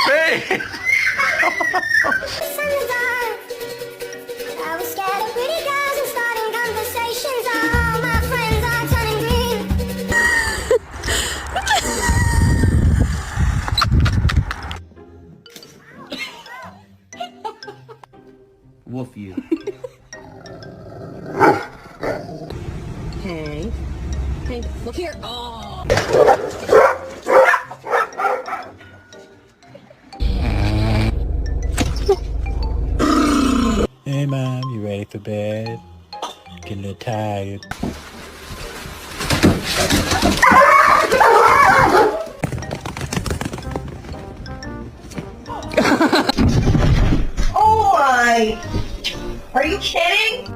Babe! I was scared of pretty girls and starting conversations. All my friends are turning green. Woof you. Hey. Hey, look here. Oh. Hey Mom, you ready for bed? Getting a little tired. Oh my! Are you kidding?